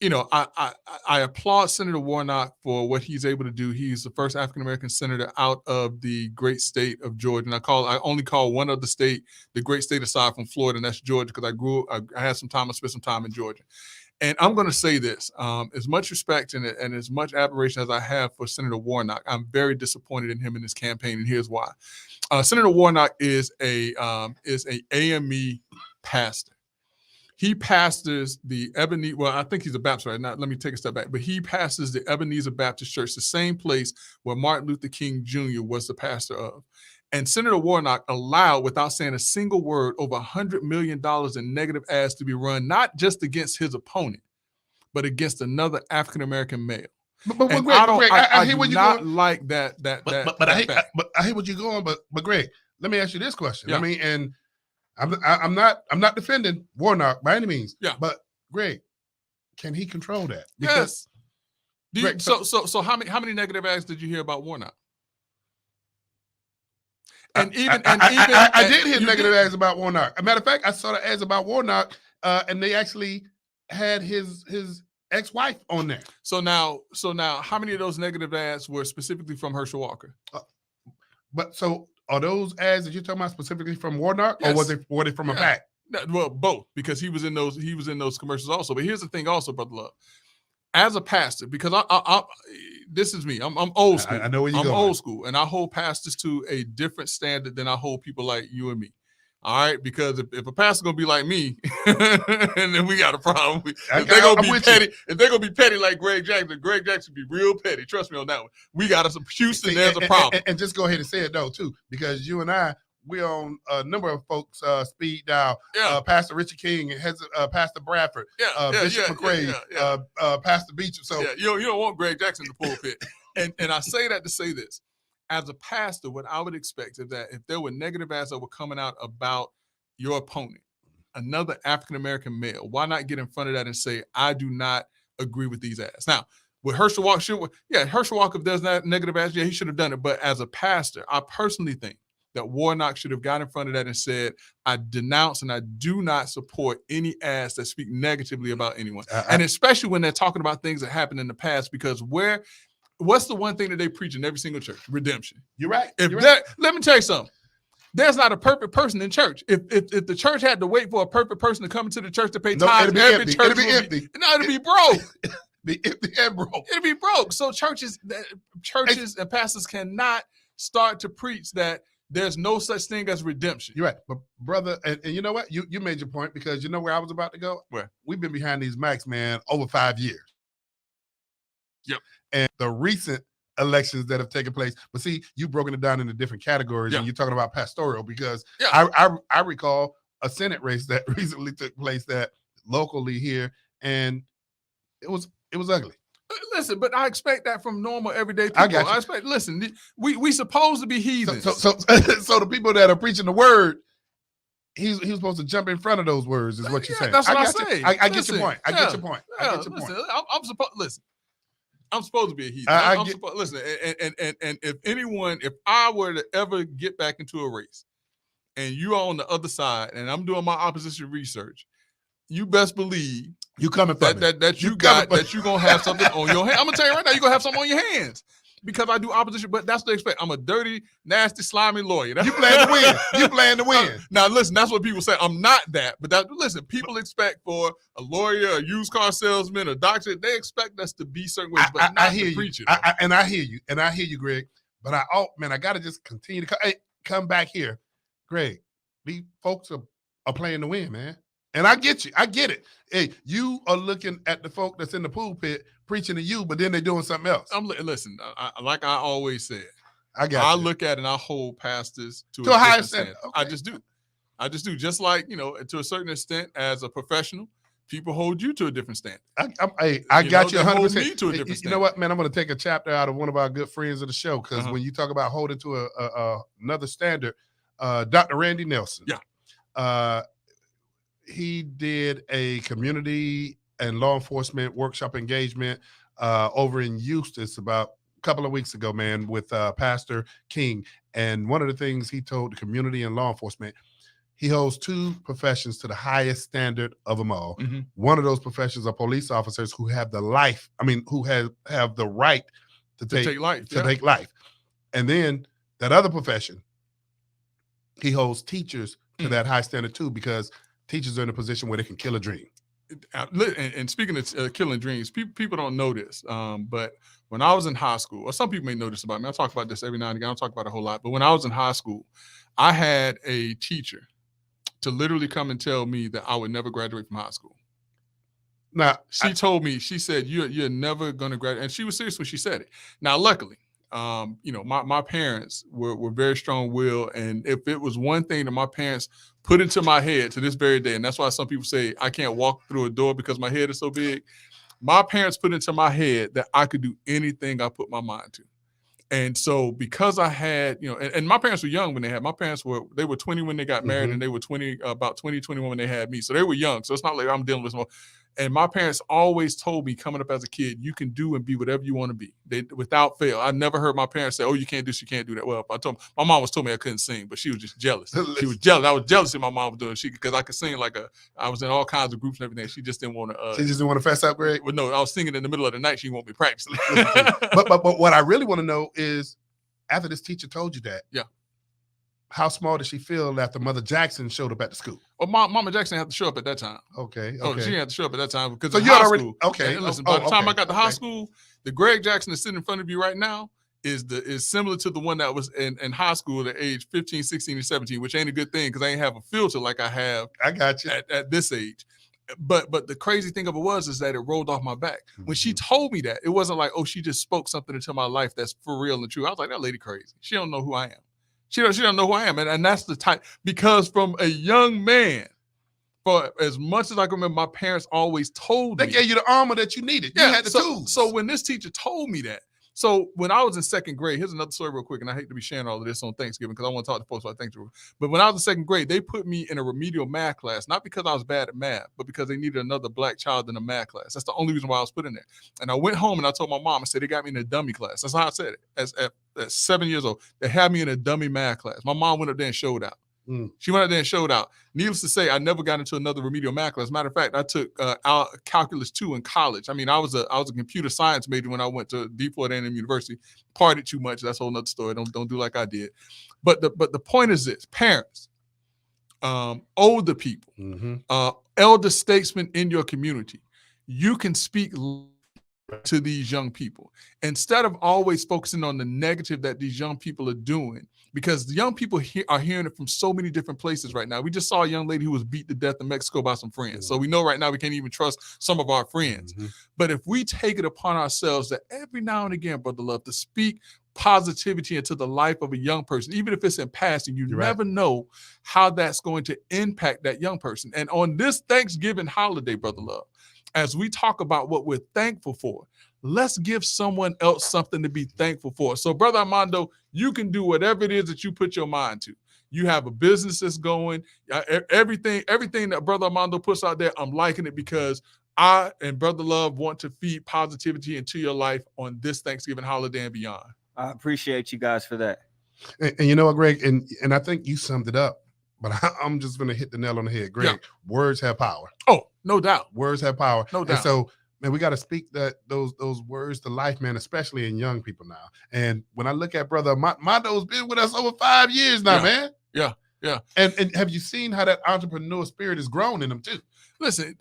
you know, I applaud Senator Warnock for what he's able to do. He's the first African-American senator out of the great state of Georgia. And I only call one other state the great state aside from Florida, and that's Georgia, because I had some time, I spent some time in Georgia. And I'm going to say this, as much respect and as much admiration as I have for Senator Warnock, I'm very disappointed in him in his campaign, and here's why. Senator Warnock is a AME pastor. He pastors the Ebenezer, well, I think he's a Baptist right now. Let me take a step back. But he pastors the Ebenezer Baptist Church, the same place where Martin Luther King Jr. was the pastor of. And Senator Warnock allowed, without saying a single word, over $100 million in negative ads to be run, not just against his opponent, but against another African-American male. But Greg, I hear what you're going. Like that. But I hear what you're going. But Greg, let me ask you this question. Yeah. I mean, and I'm not defending Warnock by any means. Yeah. But Greg, can he control that? Because, yes. Greg, so how many negative ads did you hear about Warnock? And I did hear negative ads about Warnock. As a matter of fact, I saw the ads about Warnock, and they actually had his ex-wife on there. So now, how many of those negative ads were specifically from Herschel Walker? But so are those ads that you're talking about specifically from Warnock, yes. or were they from a PAC? Well, both, because he was in those commercials also. But here's the thing, also, Brother Love. As a pastor, because I this is me. I'm old school. I know where you're going. I'm old school, and I hold pastors to a different standard than I hold people like you and me. All right, because if a pastor gonna be like me, and then we got a problem. If they're gonna be petty, if they're gonna be petty like Greg Jackson be real petty. Trust me on that one. We got some Houston. There's a problem. And just go ahead and say it though too, because you and I, we're on a number of folks speed dial. Yeah. Pastor Richard King and Pastor Bradford. Bishop McCray. Pastor Beecham. So you don't want Greg Jackson in the pulpit. and I say that to say this. As a pastor, what I would expect is that if there were negative ads that were coming out about your opponent, another African-American male, why not get in front of that and say, I do not agree with these ads? Now, with Herschel Walker, Herschel Walker, if there's not negative ads, he should have done it. But as a pastor, I personally think that Warnock should have got in front of that and said, I denounce and I do not support any ads that speak negatively about anyone. And especially when they're talking about things that happened in the past, because what's the one thing that they preach in every single church? Redemption. You're right. Let me tell you something. There's not a perfect person in church. If the church had to wait for a perfect person to come into the church to pay tithes, every church would be empty. No, it'd be broke. Be empty and broke. It'd be broke. So churches and pastors cannot start to preach that there's no such thing as redemption. You're right. But brother, and you know what? You made your point, because you know where I was about to go? Where? We've been behind these mics, man, over 5 years. Yep. And the recent elections that have taken place, but see, you've broken it down into different categories, and you're talking about pastoral, because I recall a Senate race that recently took place that locally here, and it was ugly. Listen, but I expect that from normal everyday people. I expect. Listen, we supposed to be heathens. So the people that are preaching the word, he was supposed to jump in front of those words, is what you're saying. That's what I say. I get your point. I get your point. I'm supposed to be a heathen. Listen, and if I were to ever get back into a race, and you are on the other side, and I'm doing my opposition research, you best believe you coming for that you're gonna have something on your hand. I'm gonna tell you right now, you're gonna have something on your hands, because I do opposition. But that's what they expect. I'm a dirty, nasty, slimy lawyer. You plan to win. You plan to win. Now listen, that's what people say. I'm not that, but listen, people expect for a lawyer, a used car salesman, a doctor, they expect us to be certain ways, but not to preach it. I hear you, Greg. But I gotta just continue to come back here, Greg. These folks are playing to win, man. And I get you. I get it. Hey, you are looking at the folk that's in the pulpit preaching to you, but then they're doing something else. Listen, like I always said, I look at and I hold pastors to a higher standard. Okay. I just do. Just like, to a certain extent, as a professional, people hold you to a different standard. I got you 100%. Hold me to a different standard. You know what, man? I'm going to take a chapter out of one of our good friends of the show, because when you talk about holding to another standard, Dr. Randy Nelson. Yeah. He did a community and law enforcement workshop engagement over in Eustis about a couple of weeks ago, man, with Pastor King. And one of the things he told the community and law enforcement, He holds 2 professions to the highest standard of them all. Mm-hmm. One of those professions are police officers who have the who have the right to take life. And then that other profession, he holds teachers to that high standard too, because teachers are in a position where they can kill a dream. And speaking of killing dreams, people don't know this, but when I was in high school, or some people may know this about me, I talk about this every now and again, I don't talk about it a whole lot, but when I was in high school, I had a teacher to literally come and tell me that I would never graduate from high school. Now, she told me, she said, you're never going to graduate. And she was serious when she said it. Now, luckily, my parents were very strong-willed. And if it was one thing that my parents put into my head to this very day, and that's why some people say I can't walk through a door because my head is so big, my parents put into my head that I could do anything I put my mind to. And so because I had, and my parents were young when my parents were 20 when they got married, and they were about 20, 21 when they had me. So they were young. So it's not like I'm dealing with more. And my parents always told me coming up as a kid, you can do and be whatever you want to be. Without fail. I never heard my parents say, oh, you can't do this, you can't do that. Well, my mom told me I couldn't sing, but she was just jealous. She was jealous. I was jealous of my mom was doing because I could sing I was in all kinds of groups and everything. She just didn't want to. She just didn't want to fess up, Greg? Well, no, I was singing in the middle of the night. She won't be practicing. but what I really want to know is, after this teacher told you that, yeah, how small did she feel after Mother Jackson showed up at the school? Well, Mama Jackson had to show up at that time. Okay. Oh, she had to show up at that time because so you already school, okay. And listen, by the time I got to high school, the Greg Jackson that's sitting in front of you right now is similar to the one that was in high school at age 15, 16, and 17, which ain't a good thing because I ain't have a filter like I have. I got you at this age. But the crazy thing of it is that it rolled off my back. When she told me that, it wasn't like, oh, she just spoke something into my life that's for real and true. I was like, that lady crazy. She don't know who I am. She don't know who I am. And that's the type, because from a young man, for as much as I can remember, my parents always told me. They gave you the armor that you needed. You had the tools. So when this teacher told me that, so when I was in second grade, here's another story real quick, and I hate to be sharing all of this on Thanksgiving because I want to talk to folks about Thanksgiving. But when I was in second grade, they put me in a remedial math class, not because I was bad at math, but because they needed another black child in a math class. That's the only reason why I was put in there. And I went home and I told my mom, I said, they got me in a dummy class. That's how I said it. At 7 years old, they had me in a dummy math class. My mom went up there and showed out. She went out there and showed out. Needless to say, I never got into another remedial math class. As a matter of fact, I took calculus 2 in college. I mean, I was a computer science major when I went to Florida A&M University. Partied too much. That's a whole nother story. Don't do like I did. But the point is this: parents, older people, elder statesmen in your community, you can speak to these young people instead of always focusing on the negative that these young people are doing, because the young people are hearing it from so many different places right now. We just saw a young lady who was beat to death in Mexico by some friends. So we know right now we can't even trust some of our friends. But if we take it upon ourselves that every now and again, Brother Love, to speak positivity into the life of a young person, even if it's in passing, you never know how that's going to impact that young person. And on this Thanksgiving holiday, Brother Love, as we talk about what we're thankful for, let's give someone else something to be thankful for. So, Brother Armando, you can do whatever it is that you put your mind to. You have a business that's going. Everything that Brother Armando puts out there, I'm liking it because I and Brother Love want to feed positivity into your life on this Thanksgiving holiday and beyond. I appreciate you guys for that. And you know what, Greg? And I think you summed it up. But I'm just going to hit the nail on the head. Greg, words have power. Oh, no doubt. Words have power. No doubt. And so, man, we got to speak those words to life, man, especially in young people now. And when I look at Brother Armando's been with us over 5 years now, man. Yeah. And have you seen how that entrepreneur spirit has grown in him too? Listen,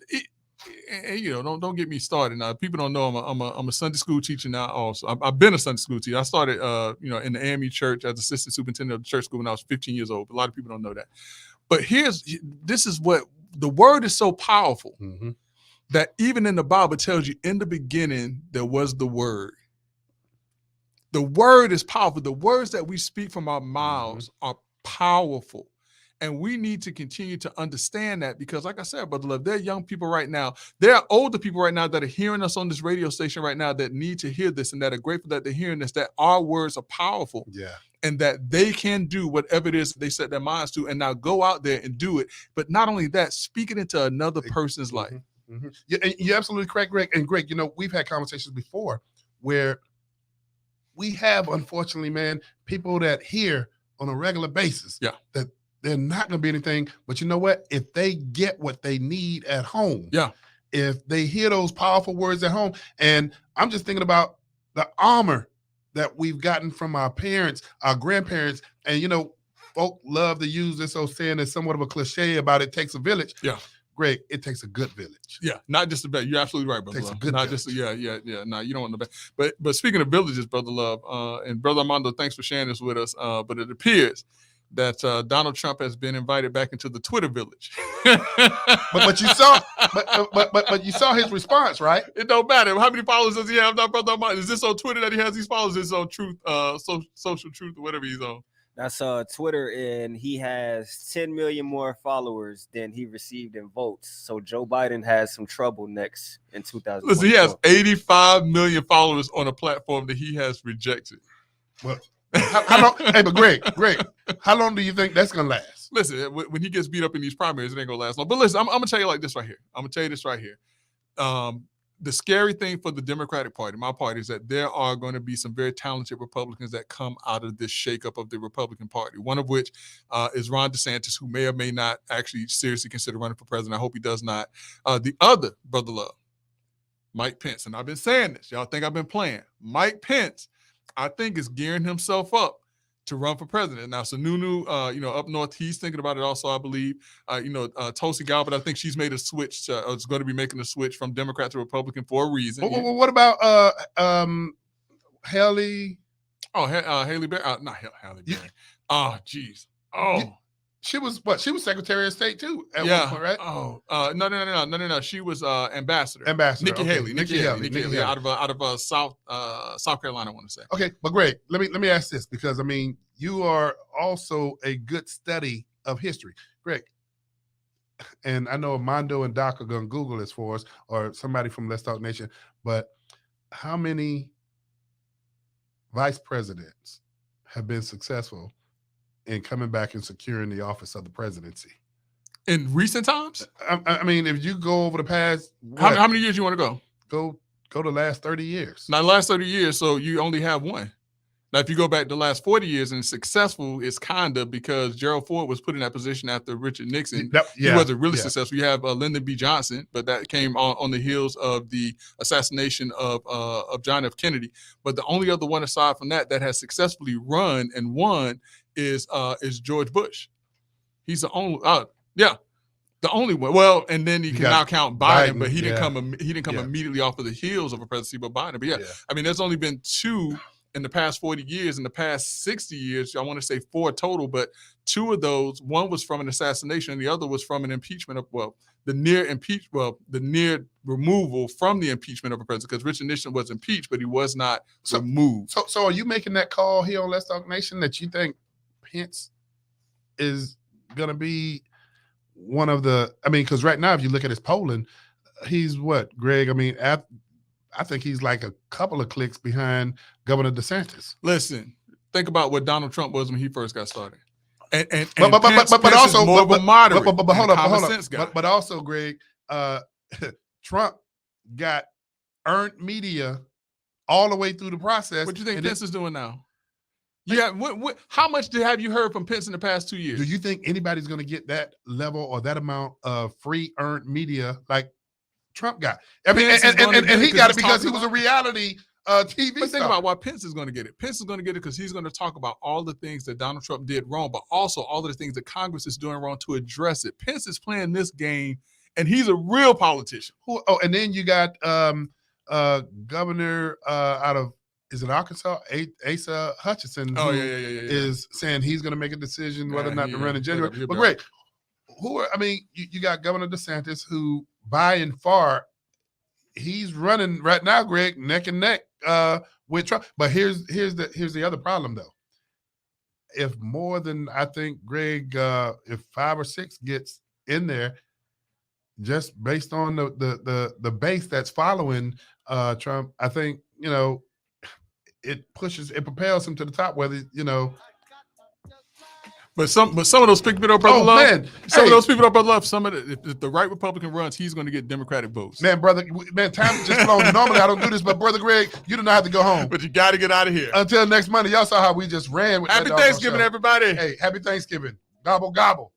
don't get me started now. People don't know I'm a Sunday school teacher now. Also, I've been a Sunday school teacher. I started, in the AME church as assistant superintendent of the church school when I was 15 years old. A lot of people don't know that. But this is what the word is so powerful that even in the Bible tells you, in the beginning there was the word. The word is powerful. The words that we speak from our mouths are powerful. And we need to continue to understand that because, like I said, Brother Love, there are young people right now. There are older people right now that are hearing us on this radio station right now that need to hear this and that are grateful that they're hearing this, that our words are powerful. Yeah. And that they can do whatever it is they set their minds to and now go out there and do it. But not only that, speak it into another person's life. Yeah, and you're absolutely correct, Greg. And Greg, we've had conversations before where we have, unfortunately, man, people that hear on a regular basis that they're not going to be anything. But you know what? If they get what they need at home, if they hear those powerful words at home, and I'm just thinking about the armor that we've gotten from our parents, our grandparents, and you know, folk love to use this old saying as somewhat of a cliche about it takes a village. Yeah. Greg, it takes a good village. Yeah, not just a bad. You're absolutely right, brother. Takes Love. a good not village. just yeah. No, you don't want the bad. But speaking of villages, brother Love, and brother Armando, thanks for sharing this with us. But it appears that Donald Trump has been invited back into the Twitter village. but you saw, but you saw his response, right? It don't matter. How many followers does he have now, brother Armando? Is this on Twitter that he has these followers? Is this on Truth, Social Truth, or whatever he's on? That's Twitter, and he has 10 million more followers than he received in votes. So Joe Biden has some trouble next in 2024. Listen, he has 85 million followers on a platform that he has rejected. Well, how long? Hey, but Greg, how long do you think that's gonna last? Listen, when he gets beat up in these primaries, it ain't gonna last long. But listen, I'm gonna tell you like this right here. The scary thing for the Democratic Party, my party, is that there are going to be some very talented Republicans that come out of this shakeup of the Republican Party, one of which is Ron DeSantis, who may or may not actually seriously consider running for president. I hope he does not. The other, brother Love, Mike Pence, and I've been saying this. Y'all think I've been playing. Mike Pence, I think, is gearing himself up to run for president. Now, Sununu, up north, he's thinking about it also, I believe. Tulsi Gabbard, I think she's made a switch. Is going to be making a switch from Democrat to Republican for a reason. What about Haley? Oh, Haley Berry? Not Haley Berry. Oh, geez. Oh. She was what? She was Secretary of State too at one point, right? Oh, no. She was ambassador. Nikki okay. Haley, out of South Carolina, I want to say. Okay, but Greg, let me ask this, because I mean, you are also a good study of history, Greg. And I know Armando and Doc are going to Google this for us, or somebody from Let's Talk Nation. But how many vice presidents have been successful in coming back and securing the office of the presidency in recent times? I mean, if you go over the past, how many years you want to go the last 30 years? Now, last 30 years, so you only have one. Now, if you go back the last 40 years and successful, it's kind of because Gerald Ford was put in that position after Richard Nixon. He wasn't really successful. You have Lyndon B. Johnson, but that came on the heels of the assassination of John F. Kennedy. But the only other one aside from that has successfully run and won is George Bush. He's the only the only one. Well, and then you can now count Biden, but he didn't come immediately off of the heels of a presidency, but Biden. But I mean, there's only been two in the past 40 years. In the past 60 years, I want to say 4 total, but 2 of those, one was from an assassination, and the other was from an impeachment of the near removal from the impeachment of a president, because Richard Nixon was impeached, but he was not removed. So are you making that call here on Let's Talk Nation that you think Pence is going to be one of the, I mean, because right now, if you look at his polling, he's what, Greg? I mean, I think he's like a couple of clicks behind Governor DeSantis. Listen, think about what Donald Trump was when he first got started. But also more of a moderate, but hold on. Guy. But also, Greg, Trump got earned media all the way through the process. What do you think Pence is doing now? Yeah, how much have you heard from Pence in the past 2 years? Do you think anybody's going to get that level or that amount of free earned media like Trump got? I mean, and he got it because he was a reality TV But star. think about why Pence is going to get it. Pence is going to get it because he's going to talk about all the things that Donald Trump did wrong, but also all of the things that Congress is doing wrong to address it. Pence is playing this game, and he's a real politician. And then you got Governor out of, is it Arkansas? Asa Hutchinson, who is saying he's going to make a decision whether or not to run in January. But great, you got Governor DeSantis, who by and far, he's running right now, Greg, neck and neck with Trump. But here's the other problem, though. If more than, I think, Greg, if 5 or 6 gets in there, just based on the base that's following Trump, I think, it propels him to the top, whether, But some of those people up, brother love. Man. Of those people up, brother love. If the right Republican runs, he's going to get Democratic votes. Man, time just flown. Normally I don't do this, but brother Greg, you do not have to go home. But you got to get out of here. Until next Monday. Y'all saw how we just ran with Happy Thanksgiving, everybody. Hey, happy Thanksgiving. Gobble, gobble.